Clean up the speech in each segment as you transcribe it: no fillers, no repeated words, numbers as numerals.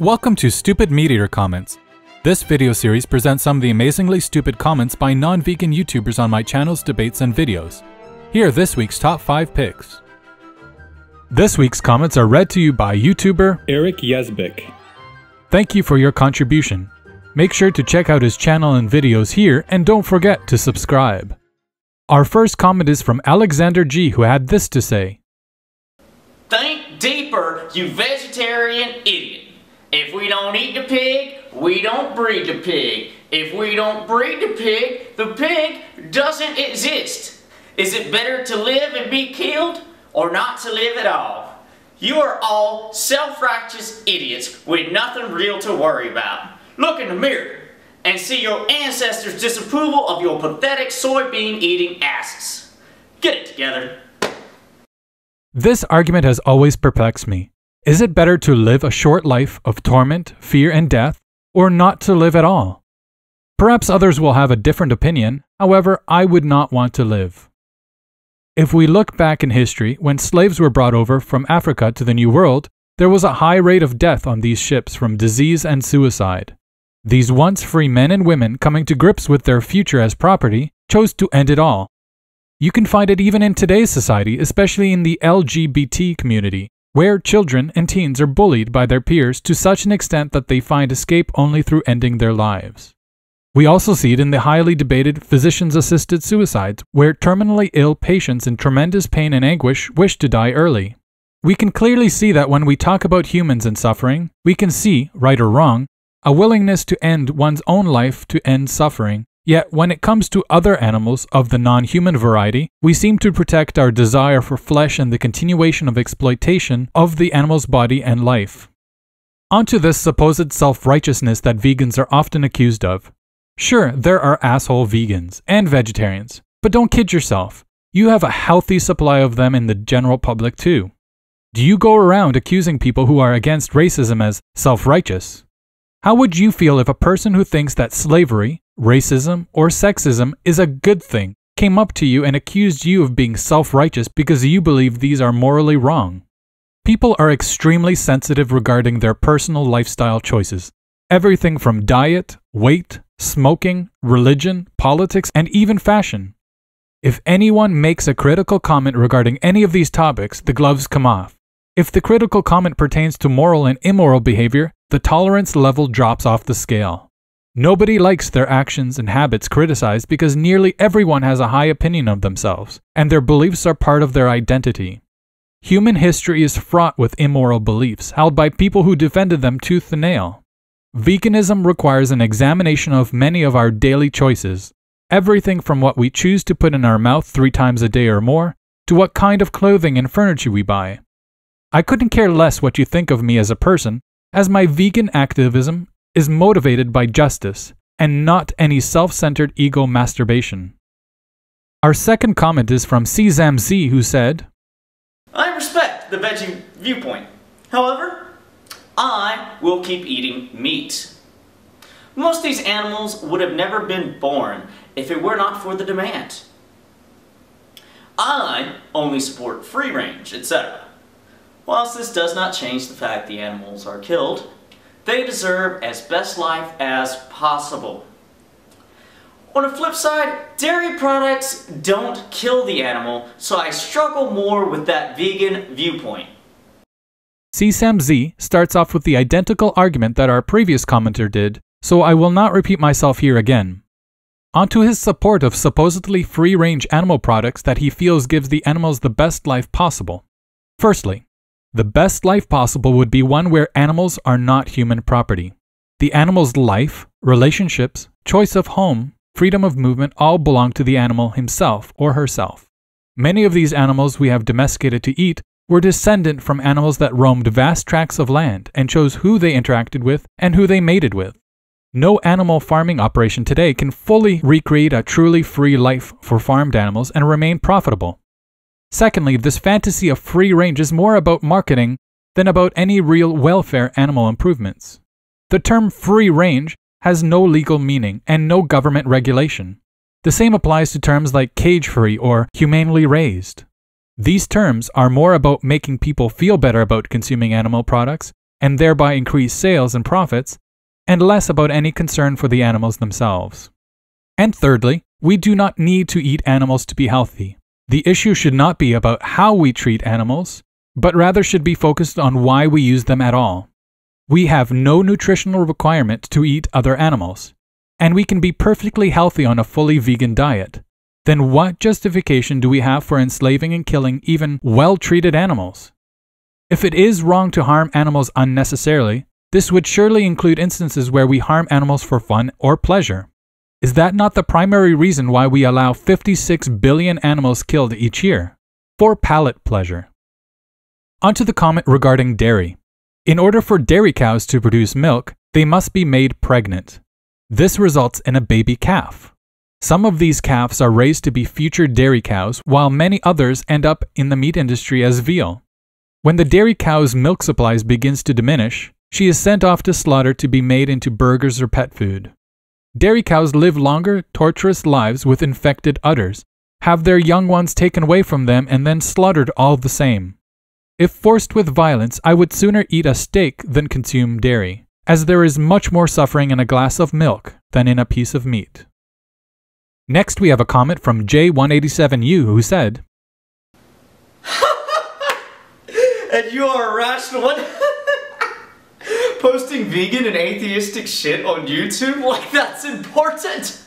Welcome to Stupid MeatEater Comments. This video series presents some of the amazingly stupid comments by non-vegan YouTubers on my channel's debates and videos. Here are this week's top 5 picks. This week's comments are read to you by YouTuber Eric Yezbik. Thank you for your contribution. Make sure to check out his channel and videos here, and don't forget to subscribe. Our first comment is from Alexander G, who had this to say. Think deeper, you vegetarian idiot. If we don't eat the pig, we don't breed the pig. If we don't breed the pig doesn't exist. Is it better to live and be killed, or not to live at all? You are all self-righteous idiots with nothing real to worry about. Look in the mirror and see your ancestors' disapproval of your pathetic soybean-eating asses. Get it together. This argument has always perplexed me. Is it better to live a short life of torment, fear, and death, or not to live at all? Perhaps others will have a different opinion, however, I would not want to live. If we look back in history, when slaves were brought over from Africa to the New World, there was a high rate of death on these ships from disease and suicide. These once free men and women, coming to grips with their future as property, chose to end it all. You can find it even in today's society, especially in the LGBT community, where children and teens are bullied by their peers to such an extent that they find escape only through ending their lives. We also see it in the highly debated physicians-assisted suicides, where terminally ill patients in tremendous pain and anguish wish to die early. We can clearly see that when we talk about humans and suffering, we can see, right or wrong, a willingness to end one's own life to end suffering. Yet, when it comes to other animals of the non-human variety, we seem to protect our desire for flesh and the continuation of exploitation of the animal's body and life. Onto this supposed self-righteousness that vegans are often accused of. Sure, there are asshole vegans and vegetarians, but don't kid yourself. You have a healthy supply of them in the general public too. Do you go around accusing people who are against racism as self-righteous? How would you feel if a person who thinks that slavery, racism, or sexism is a good thing came up to you and accused you of being self-righteous because you believe these are morally wrong? People are extremely sensitive regarding their personal lifestyle choices. Everything from diet, weight, smoking, religion, politics, and even fashion. If anyone makes a critical comment regarding any of these topics, the gloves come off. If the critical comment pertains to moral and immoral behavior, the tolerance level drops off the scale. Nobody likes their actions and habits criticized because nearly everyone has a high opinion of themselves, and their beliefs are part of their identity. Human history is fraught with immoral beliefs held by people who defended them tooth and nail. Veganism requires an examination of many of our daily choices, everything from what we choose to put in our mouth 3 times a day or more, to what kind of clothing and furniture we buy. I couldn't care less what you think of me as a person, as my vegan activism is motivated by justice, and not any self-centered ego masturbation. Our second comment is from CZamZ, who said, I respect the veggie viewpoint. However, I will keep eating meat. Most of these animals would have never been born if it were not for the demand. I only support free range, etc. Whilst this does not change the fact the animals are killed, they deserve as best life as possible. On the flip side, dairy products don't kill the animal, so I struggle more with that vegan viewpoint. CZamZ starts off with the identical argument that our previous commenter did, so I will not repeat myself here again. Onto his support of supposedly free-range animal products that he feels gives the animals the best life possible. Firstly, the best life possible would be one where animals are not human property. The animal's life, relationships, choice of home, freedom of movement all belong to the animal himself or herself. Many of these animals we have domesticated to eat were descendant from animals that roamed vast tracts of land and chose who they interacted with and who they mated with. No animal farming operation today can fully recreate a truly free life for farmed animals and remain profitable. Secondly, this fantasy of free range is more about marketing than about any real welfare animal improvements. The term free range has no legal meaning and no government regulation. The same applies to terms like cage-free or humanely raised. These terms are more about making people feel better about consuming animal products and thereby increase sales and profits, and less about any concern for the animals themselves. And thirdly, we do not need to eat animals to be healthy. The issue should not be about how we treat animals, but rather should be focused on why we use them at all. We have no nutritional requirement to eat other animals, and we can be perfectly healthy on a fully vegan diet. Then what justification do we have for enslaving and killing even well-treated animals? If it is wrong to harm animals unnecessarily, this would surely include instances where we harm animals for fun or pleasure. Is that not the primary reason why we allow 56 billion animals killed each year? For palate pleasure. Onto the comment regarding dairy. In order for dairy cows to produce milk, they must be made pregnant. This results in a baby calf. Some of these calves are raised to be future dairy cows, while many others end up in the meat industry as veal. When the dairy cow's milk supplies begins to diminish, she is sent off to slaughter to be made into burgers or pet food. Dairy cows live longer, torturous lives with infected udders, have their young ones taken away from them and then slaughtered all the same. If forced with violence, I would sooner eat a steak than consume dairy, as there is much more suffering in a glass of milk than in a piece of meat. Next we have a comment from J187U who said, And you are a rational one? Posting vegan and atheistic shit on YouTube? Like that's important?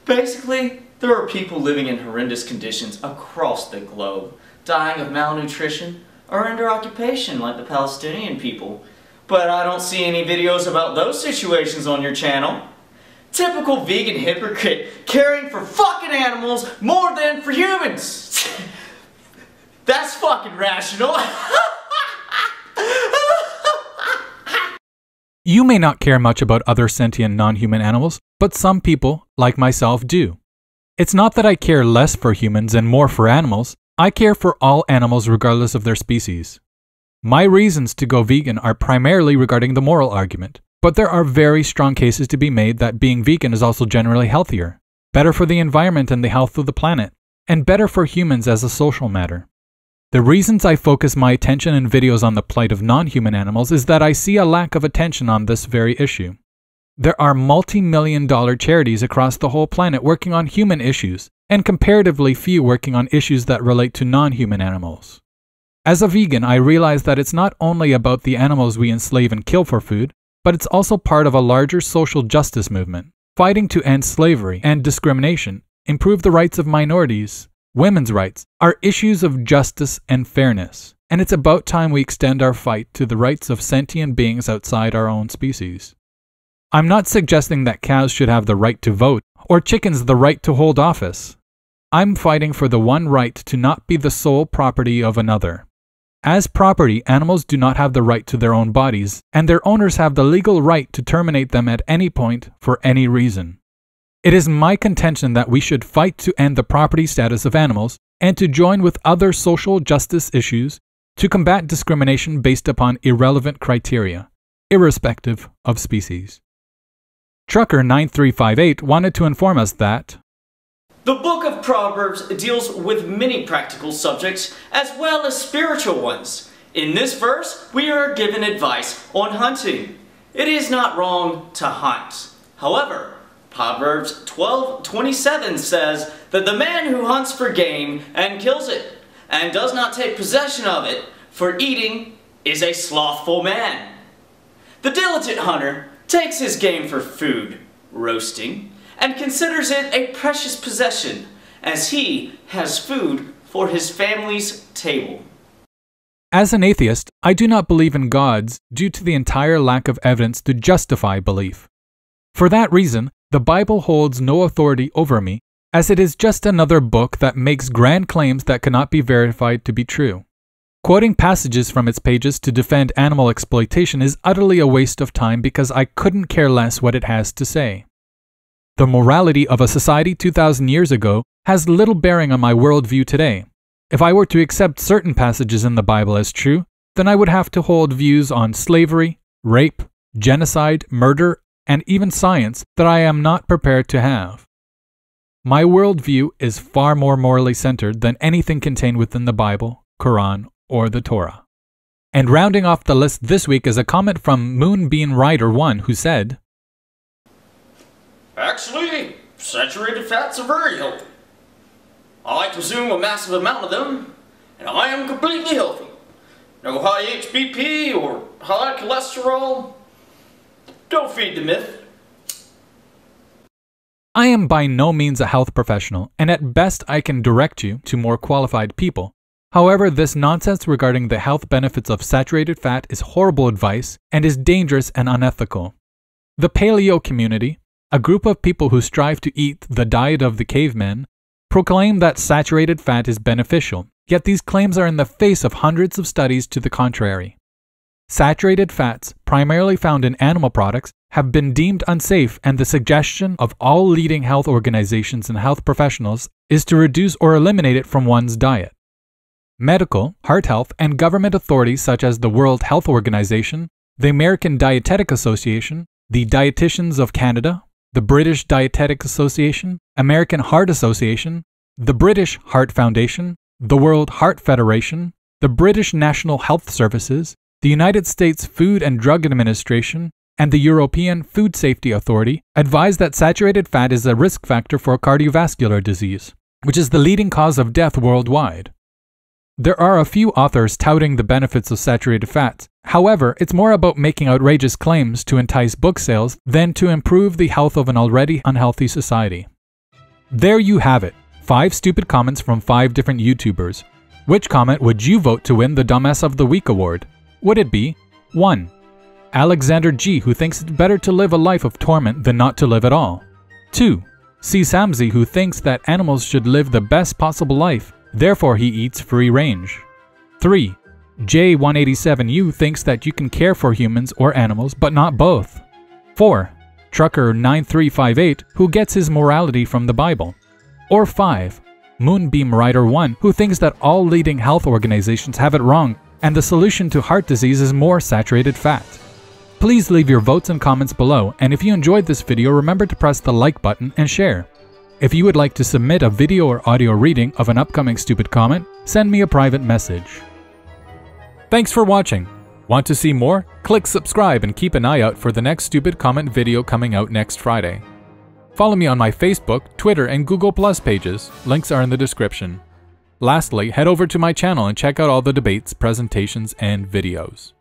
Basically, there are people living in horrendous conditions across the globe, dying of malnutrition or under occupation like the Palestinian people. But I don't see any videos about those situations on your channel. Typical vegan hypocrite caring for fucking animals more than for humans. That's fucking rational. You may not care much about other sentient non-human animals, but some people, like myself, do. It's not that I care less for humans and more for animals. I care for all animals regardless of their species. My reasons to go vegan are primarily regarding the moral argument, but there are very strong cases to be made that being vegan is also generally healthier, better for the environment and the health of the planet, and better for humans as a social matter. The reasons I focus my attention in videos on the plight of non-human animals is that I see a lack of attention on this very issue. There are multi-million-dollar charities across the whole planet working on human issues, and comparatively few working on issues that relate to non-human animals. As a vegan, I realize that it's not only about the animals we enslave and kill for food, but it's also part of a larger social justice movement, fighting to end slavery and discrimination, improve the rights of minorities. Women's rights are issues of justice and fairness, and it's about time we extend our fight to the rights of sentient beings outside our own species. I'm not suggesting that cows should have the right to vote, or chickens the right to hold office. I'm fighting for the one right to not be the sole property of another. As property, animals do not have the right to their own bodies, and their owners have the legal right to terminate them at any point for any reason. It is my contention that we should fight to end the property status of animals and to join with other social justice issues to combat discrimination based upon irrelevant criteria, irrespective of species. Trucker9358 wanted to inform us that the book of Proverbs deals with many practical subjects as well as spiritual ones. In this verse, we are given advice on hunting. It is not wrong to hunt. However, Proverbs 12:27 says that the man who hunts for game and kills it and does not take possession of it for eating is a slothful man. The diligent hunter takes his game for food, roasting, and considers it a precious possession as he has food for his family's table. As an atheist, I do not believe in gods due to the entire lack of evidence to justify belief. For that reason, the Bible holds no authority over me, as it is just another book that makes grand claims that cannot be verified to be true. Quoting passages from its pages to defend animal exploitation is utterly a waste of time because I couldn't care less what it has to say. The morality of a society 2,000 years ago has little bearing on my worldview today. If I were to accept certain passages in the Bible as true, then I would have to hold views on slavery, rape, genocide, murder, and even science that I am not prepared to have. My worldview is far more morally centered than anything contained within the Bible, Quran, or the Torah. And rounding off the list this week is a comment from Moonbeam Writer1 who said, "Actually, saturated fats are very healthy. I consume a massive amount of them, and I am completely healthy. No high HBP or high cholesterol. Don't feed the myth." I am by no means a health professional, and at best I can direct you to more qualified people. However, this nonsense regarding the health benefits of saturated fat is horrible advice and is dangerous and unethical. The paleo community, a group of people who strive to eat the diet of the cavemen, proclaim that saturated fat is beneficial, yet these claims are in the face of hundreds of studies to the contrary. Saturated fats, primarily found in animal products, have been deemed unsafe, and the suggestion of all leading health organizations and health professionals is to reduce or eliminate it from one's diet. Medical, heart health, and government authorities such as the World Health Organization, the American Dietetic Association, the Dietitians of Canada, the British Dietetic Association, American Heart Association, the British Heart Foundation, the World Heart Federation, the British National Health Services, the United States Food and Drug Administration, and the European Food Safety Authority advise that saturated fat is a risk factor for cardiovascular disease, which is the leading cause of death worldwide. There are a few authors touting the benefits of saturated fats. However, it's more about making outrageous claims to entice book sales than to improve the health of an already unhealthy society. There you have it, 5 stupid comments from 5 different YouTubers. Which comment would you vote to win the Dumbass of the Week award? Would it be 1. Alexander G, who thinks it's better to live a life of torment than not to live at all? 2. C. Samzi, who thinks that animals should live the best possible life, therefore he eats free range? 3. J187U thinks that you can care for humans or animals, but not both. 4. Trucker9358, who gets his morality from the Bible. Or 5. Moonbeam Writer1, who thinks that all leading health organizations have it wrong, and the solution to heart disease is more saturated fat. Please leave your votes and comments below, and if you enjoyed this video, remember to press the like button and share. If you would like to submit a video or audio reading of an upcoming stupid comment, send me a private message. Thanks for watching. Want to see more? Click subscribe and keep an eye out for the next stupid comment video coming out next Friday. Follow me on my Facebook, Twitter, and Google Plus pages. Links are in the description. Lastly, head over to my channel and check out all the debates, presentations, and videos.